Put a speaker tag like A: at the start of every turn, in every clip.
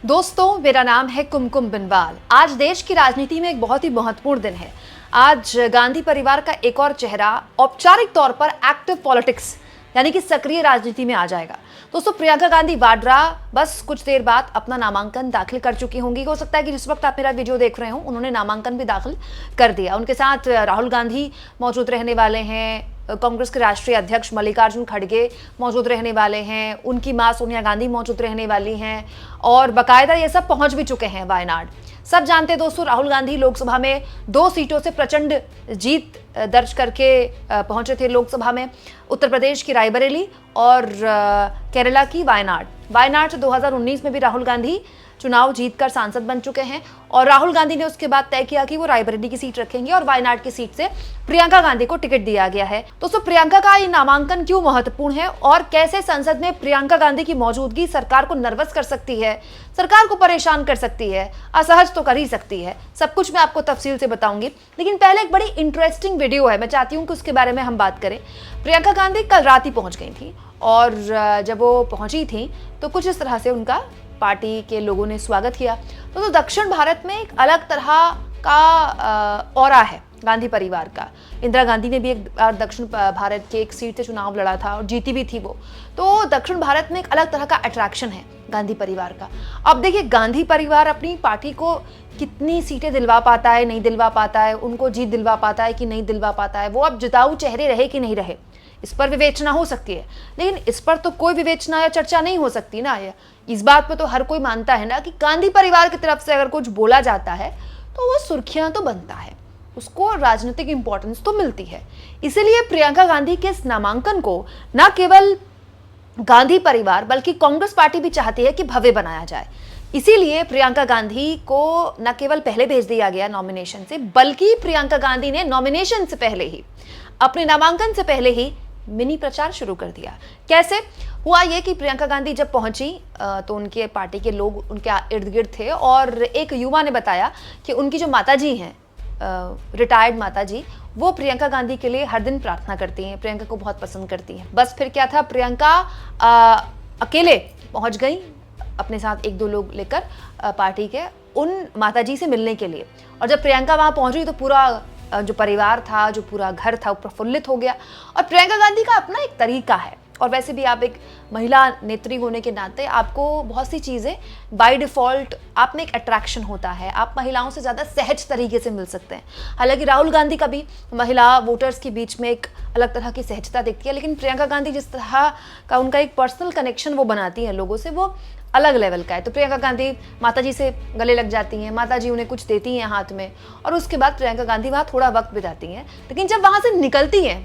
A: दोस्तों, मेरा नाम है कुमकुम बिनवाल। आज देश की राजनीति में एक बहुत ही महत्वपूर्ण दिन है। आज गांधी परिवार का एक और चेहरा औपचारिक तौर पर एक्टिव पॉलिटिक्स यानी कि सक्रिय राजनीति में आ जाएगा। दोस्तों, प्रियंका गांधी वाड्रा बस कुछ देर बाद अपना नामांकन दाखिल कर चुकी होंगी। हो सकता है कि जिस वक्त आप मेरा वीडियो देख रहे हो उन्होंने नामांकन भी दाखिल कर दिया। उनके साथ राहुल गांधी मौजूद रहने वाले हैं, कांग्रेस के राष्ट्रीय अध्यक्ष मल्लिकार्जुन खड़गे मौजूद रहने वाले हैं, उनकी मां सोनिया गांधी मौजूद रहने वाली हैं और बाकायदा ये सब पहुंच भी चुके हैं वायनाड। सब जानते हैं दोस्तों, राहुल गांधी लोकसभा में 2 सीटों से प्रचंड जीत दर्ज करके पहुंचे थे लोकसभा में। उत्तर प्रदेश की रायबरेली और केरला की वायनाड से 2019 में भी राहुल गांधी चुनाव जीतकर सांसद बन चुके हैं और राहुल गांधी ने उसके बाद तय किया कि वो रायबरेली की सीट रखेंगे और वायनाड की सीट से प्रियंका गांधी को टिकट दिया गया है। दोस्तों, प्रियंका का ये नामांकन क्यों महत्वपूर्ण है और कैसे संसद में प्रियंका गांधी की मौजूदगी सरकार को नर्वस कर सकती है, सरकार को परेशान कर सकती है, असहज तो कर ही सकती है, सब कुछ मैं आपको तफसील से बताऊंगी। लेकिन पहले एक बड़ी इंटरेस्टिंग वीडियो है, मैं चाहती हूँ कि उसके बारे में हम बात करें। प्रियंका गांधी कल रात ही पहुंच गई थी और जब वो पहुंची थी तो कुछ इस तरह से उनका पार्टी के लोगों ने स्वागत किया। तो दक्षिण भारत में एक अलग तरह का ऑरा है गांधी परिवार का। इंदिरा गांधी ने भी एक बार दक्षिण भारत के एक सीट से चुनाव लड़ा था और जीती भी थी वो। तो दक्षिण भारत में एक अलग तरह का अट्रैक्शन है गांधी परिवार का। अब देखिए, गांधी परिवार अपनी पार्टी को कितनी सीटें दिलवा पाता है, नहीं दिलवा पाता है, उनको जीत दिलवा पाता है कि नहीं दिलवा पाता है, वो अब जिताऊ चेहरे रहे कि नहीं रहे, इस पर विवेचना हो सकती है। लेकिन इस पर तो कोई विवेचना या चर्चा नहीं हो सकती ना। इस बात पे तो हर कोई मानता है ना कि गांधी परिवार की तरफ से अगर कुछ बोला जाता है तो वो सुर्खियां तो बनता है, उसको राजनीतिक इंपॉर्टेंस तो मिलती है। इसीलिए प्रियंका गांधी के इस नामांकन को न केवल गांधी परिवार बल्कि कांग्रेस पार्टी भी चाहती है कि भव्य बनाया जाए। इसीलिए प्रियंका गांधी को न केवल पहले भेज दिया गया नॉमिनेशन से, बल्कि प्रियंका गांधी ने नॉमिनेशन से पहले ही, अपने नामांकन से पहले ही मिनी प्रचार शुरू कर दिया। कैसे हुआ ये कि प्रियंका गांधी जब पहुंची तो उनके पार्टी के लोग उनके इर्द गिर्द थे और एक युवा ने बताया कि उनकी जो माताजी हैं, रिटायर्ड माताजी, वो प्रियंका गांधी के लिए हर दिन प्रार्थना करती हैं, प्रियंका को बहुत पसंद करती हैं। बस फिर क्या था, प्रियंका अकेले पहुंच गई अपने साथ 1-2 लोग लेकर पार्टी के उन माताजी से मिलने के लिए। और जब प्रियंका वहां पहुंची तो पूरा जो परिवार था, जो पूरा घर था, वो प्रफुल्लित हो गया। और प्रियंका गांधी का अपना एक तरीका है, और वैसे भी आप एक महिला नेत्री होने के नाते आपको बहुत सी चीज़ें बाय डिफ़ॉल्ट आप में एक अट्रैक्शन होता है, आप महिलाओं से ज़्यादा सहज तरीके से मिल सकते हैं। हालांकि राहुल गांधी का भी महिला वोटर्स के बीच में एक अलग तरह की सहजता दिखती है, लेकिन प्रियंका गांधी जिस तरह का उनका एक पर्सनल कनेक्शन वो बनाती है लोगों से, वो अलग लेवल का है। तो प्रियंका गांधी माताजी से गले लग जाती हैं, माताजी उन्हें कुछ देती हैं हाथ में, और उसके बाद प्रियंका गांधी वहाँ थोड़ा वक्त बिताती हैं। लेकिन जब वहाँ से निकलती हैं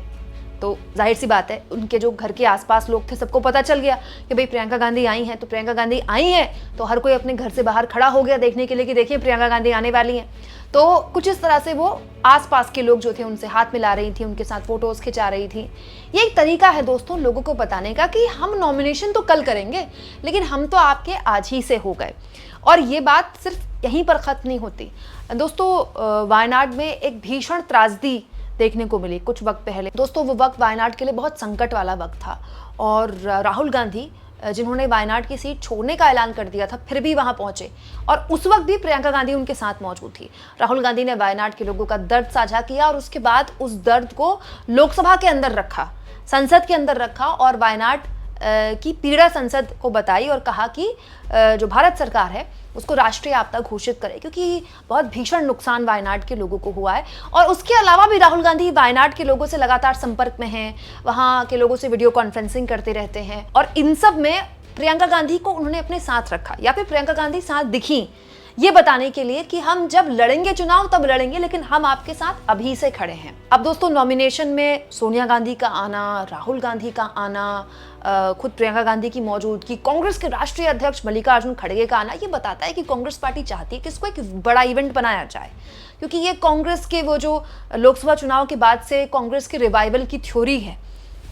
A: तो जाहिर सी बात है, उनके जो घर के आसपास लोग थे सबको पता चल गया कि भाई प्रियंका गांधी आई हैं। तो प्रियंका गांधी आई हैं तो हर कोई अपने घर से बाहर खड़ा हो गया देखने के लिए कि देखिए प्रियंका गांधी आने वाली हैं। तो कुछ इस तरह से वो आसपास के लोग जो थे उनसे हाथ मिला रही थी, उनके साथ फोटोज खिंचा रही थी। ये एक तरीका है दोस्तों लोगों को बताने का कि हम नॉमिनेशन तो कल करेंगे, लेकिन हम तो आपके आज ही से हो गए। और ये बात सिर्फ यहीं पर खत्म नहीं होती दोस्तों। वायनाड में एक भीषण त्रासदी देखने को मिली कुछ वक्त पहले। दोस्तों, वो वक्त वायनाड के लिए बहुत संकट वाला वक्त था और राहुल गांधी, जिन्होंने वायनाड की सीट छोड़ने का ऐलान कर दिया था, फिर भी वहां पहुंचे और उस वक्त भी प्रियंका गांधी उनके साथ मौजूद थी। राहुल गांधी ने वायनाड के लोगों का दर्द साझा किया और उसके बाद उस दर्द को लोकसभा के अंदर रखा, संसद के अंदर रखा और वायनाड की पीड़ा संसद को बताई और कहा कि जो भारत सरकार है उसको राष्ट्रीय आपदा घोषित करे, क्योंकि बहुत भीषण नुकसान वायनाड के लोगों को हुआ है। और उसके अलावा भी राहुल गांधी वायनाड के लोगों से लगातार संपर्क में हैं, वहाँ के लोगों से वीडियो कॉन्फ्रेंसिंग करते रहते हैं और इन सब में प्रियंका गांधी को उन्होंने अपने साथ रखा, या फिर प्रियंका गांधी साथ दिखी ये बताने के लिए कि हम जब लड़ेंगे चुनाव तब लड़ेंगे, लेकिन हम आपके साथ अभी से खड़े हैं। अब दोस्तों, नॉमिनेशन में सोनिया गांधी का आना, राहुल गांधी का आना, खुद प्रियंका गांधी की मौजूदगी, कांग्रेस के राष्ट्रीय अध्यक्ष मल्लिकार्जुन खड़गे का आना, ये बताता है कि कांग्रेस पार्टी चाहती है कि इसको एक बड़ा इवेंट बनाया जाए, क्योंकि ये कांग्रेस के वो जो लोकसभा चुनाव के बाद से कांग्रेस के रिवाइवल की थ्योरी है,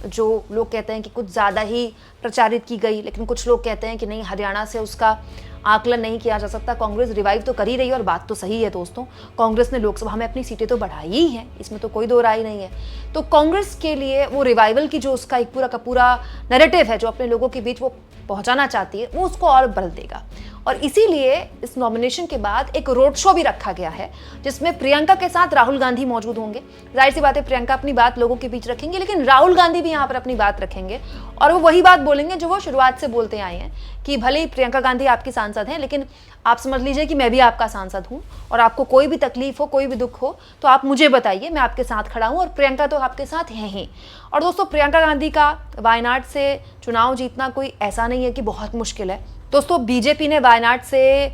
A: जो लोग कहते हैं कि कुछ ज़्यादा ही प्रचारित की गई, लेकिन कुछ लोग कहते हैं कि नहीं, हरियाणा से उसका आकलन नहीं किया जा सकता। कांग्रेस रिवाइव तो कर ही रही है और बात तो सही है दोस्तों, कांग्रेस ने लोकसभा में अपनी सीटें तो बढ़ाई ही हैं, इसमें तो कोई दो राय नहीं है। तो कांग्रेस के लिए वो रिवाइवल की जो उसका एक पूरा का पूरा नैरेटिव है जो अपने लोगों के बीच वो पहुंचाना चाहती है, वो उसको और बल देगा। और इसीलिए इस नॉमिनेशन के बाद एक रोड शो भी रखा गया है जिसमें प्रियंका के साथ राहुल गांधी मौजूद होंगे। जाहिर सी बात है, प्रियंका अपनी बात लोगों के बीच रखेंगे, लेकिन राहुल गांधी भी यहाँ पर अपनी बात रखेंगे और वो वही बात बोलेंगे जो वो शुरुआत से बोलते आए हैं कि भले ही प्रियंका गांधी आपकी सांसद हैं, लेकिन आप समझ लीजिए कि मैं भी आपका सांसद हूं और आपको कोई भी तकलीफ हो, कोई भी दुख हो तो आप मुझे बताइए, मैं आपके साथ खड़ा हूं और प्रियंका तो आपके साथ है ही। और दोस्तों, प्रियंका गांधी का वायनाड से चुनाव जीतना कोई ऐसा नहीं है कि बहुत मुश्किल है। दोस्तों, बीजेपी ने वायनाड से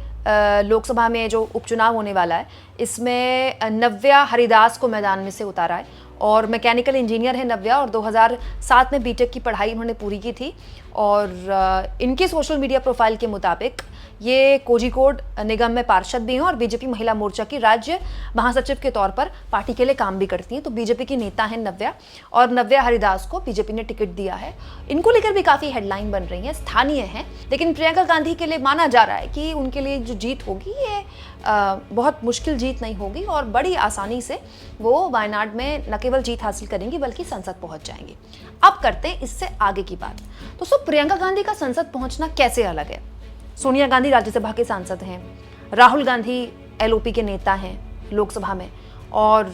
A: लोकसभा में जो उपचुनाव होने वाला है इसमें नव्या हरिदास को मैदान में से उतारा है और मैकेनिकल इंजीनियर है नव्या और 2007 में बीटेक की पढ़ाई उन्होंने पूरी की थी और इनके सोशल मीडिया प्रोफाइल के मुताबिक ये कोझिकोड निगम में पार्षद भी हैं और बीजेपी महिला मोर्चा की राज्य महासचिव के तौर पर पार्टी के लिए काम भी करती हैं। तो बीजेपी की नेता हैं नव्या और नव्या हरिदास को बीजेपी ने टिकट दिया है। इनको लेकर भी काफ़ी हेडलाइन बन रही है, स्थानीय है, लेकिन प्रियंका गांधी के लिए माना जा रहा है कि उनके लिए जो जीत होगी ये बहुत मुश्किल जीत नहीं होगी और बड़ी आसानी से वो वायनाड में न केवल जीत हासिल करेंगी बल्कि संसद पहुंच जाएंगी। अब करते हैं इससे आगे की बात। दोस्तों, प्रियंका गांधी का संसद पहुंचना कैसे अलग है? सोनिया गांधी राज्यसभा के सांसद हैं, राहुल गांधी एलओपी के नेता हैं लोकसभा में और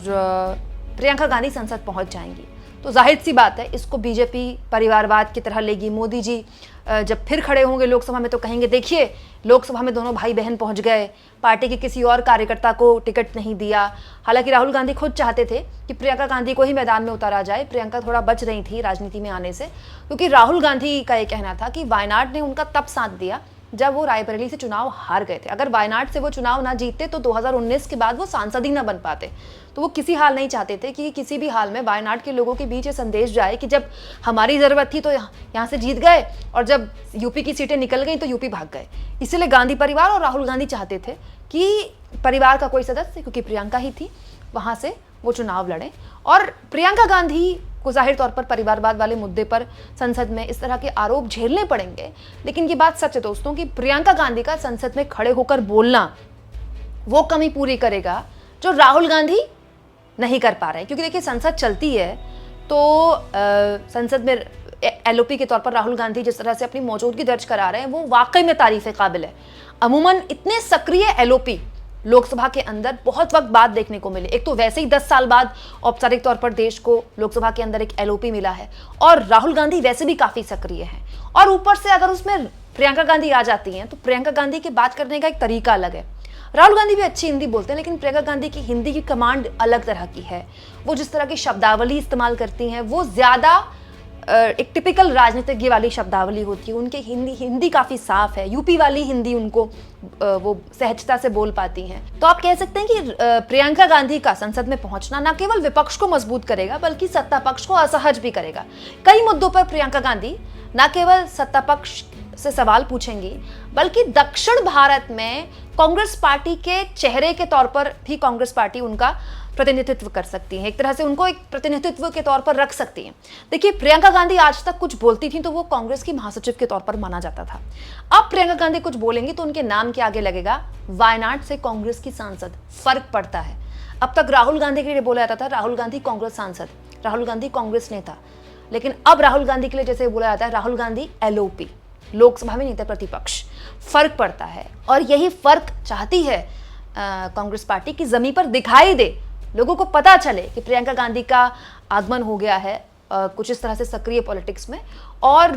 A: प्रियंका गांधी संसद पहुंच जाएंगी। तो जाहिर सी बात है इसको बीजेपी परिवारवाद की तरह लेगी। मोदी जी जब फिर खड़े होंगे लोकसभा में तो कहेंगे देखिए लोकसभा में दोनों भाई बहन पहुंच गए, पार्टी के किसी और कार्यकर्ता को टिकट नहीं दिया। हालांकि राहुल गांधी खुद चाहते थे कि प्रियंका गांधी को ही मैदान में उतारा जाए। प्रियंका थोड़ा बच रही थी राजनीति में आने से, क्योंकि राहुल गांधी का ये कहना था कि वायनाड ने उनका तब साथ दिया जब वो रायबरेली से चुनाव हार गए थे। अगर वायनाड से वो चुनाव ना जीतते तो 2019 के बाद वो सांसद ही ना बन पाते। तो वो किसी हाल नहीं चाहते थे कि किसी भी हाल में वायनाड के लोगों के बीच ये संदेश जाए कि जब हमारी ज़रूरत थी तो यहाँ से जीत गए और जब यूपी की सीटें निकल गई तो यूपी भाग गए। इसीलिए गांधी परिवार और राहुल गांधी चाहते थे कि परिवार का कोई सदस्य, क्योंकि प्रियंका ही थी, वहाँ से वो चुनाव लड़े। और प्रियंका गांधी को जाहिर तौर पर परिवारवाद वाले मुद्दे पर संसद में इस तरह के आरोप झेलने पड़ेंगे, लेकिन ये बात सच है दोस्तों कि प्रियंका गांधी का संसद में खड़े होकर बोलना वो कमी पूरी करेगा जो राहुल गांधी नहीं कर पा रहे। क्योंकि देखिए संसद चलती है तो संसद में एलओपी के तौर पर राहुल गांधी जिस तरह से अपनी मौजूदगी दर्ज करा रहे हैं वो वाकई में तारीफ काबिल है। अमूमन इतने सक्रिय एलओपी लोकसभा के अंदर बहुत वक्त बाद देखने को मिले। एक तो वैसे ही 10 साल बाद औपचारिक तौर पर देश को लोकसभा के अंदर एक एलओपी मिला है और राहुल गांधी वैसे भी काफी सक्रिय हैं और ऊपर से अगर उसमें प्रियंका गांधी आ जाती हैं तो प्रियंका गांधी की बात करने का एक तरीका अलग है। राहुल गांधी भी अच्छी हिंदी बोलते हैं, लेकिन प्रियंका गांधी की हिंदी की कमांड अलग तरह की है। वो जिस तरह की शब्दावली इस्तेमाल करती हैं वो ज्यादा एक टिपिकल राजनीतिज्ञ वाली शब्दावली होती है। उनकी हिंदी काफ़ी साफ है, यूपी वाली हिंदी उनको वो सहजता से बोल पाती हैं। तो आप कह सकते हैं कि प्रियंका गांधी का संसद में पहुंचना न केवल विपक्ष को मजबूत करेगा बल्कि सत्ता पक्ष को असहज भी करेगा। कई मुद्दों पर प्रियंका गांधी न केवल सत्ता पक्ष से सवाल पूछेंगी बल्कि दक्षिण भारत में कांग्रेस पार्टी के चेहरे के तौर पर भी कांग्रेस पार्टी उनका प्रतिनिधित्व कर सकती है। एक तरह से उनको एक प्रतिनिधित्व के तौर पर रख सकती है। देखिए, प्रियंका गांधी आज तक कुछ बोलती थी तो वो कांग्रेस की महासचिव के तौर पर माना जाता था। अब प्रियंका गांधी कुछ बोलेंगी तो उनके नाम के आगे लगेगा वायनाड से कांग्रेस की सांसद। फर्क पड़ता है। अब तक राहुल गांधी के लिए बोला जाता था राहुल गांधी कांग्रेस सांसद, राहुल गांधी कांग्रेस नेता, लेकिन अब राहुल गांधी के लिए जैसे बोला जाता है राहुल गांधी एलओपी, लोकसभा में नेता प्रतिपक्ष। फर्क पड़ता है और यही फर्क चाहती है कांग्रेस पार्टी की जमीन पर दिखाई दे, लोगों को पता चले कि प्रियंका गांधी का आगमन हो गया है कुछ इस तरह से सक्रिय पॉलिटिक्स में और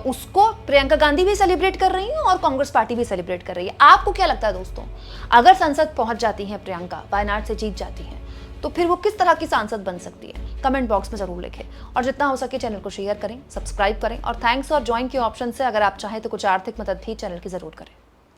A: उसको प्रियंका गांधी भी सेलिब्रेट कर रही है और कांग्रेस पार्टी भी सेलिब्रेट कर रही है। आपको क्या लगता है दोस्तों, अगर संसद पहुंच जाती हैं प्रियंका, वायनाड से जीत जाती हैं, तो फिर वो किस तरह की सांसद बन सकती है? कमेंट बॉक्स में जरूर लिखें और जितना हो सके चैनल को शेयर करें, सब्सक्राइब करें और थैंक्स और ज्वाइन के ऑप्शन से अगर आप चाहें तो कुछ आर्थिक मदद भी चैनल की जरूर करें।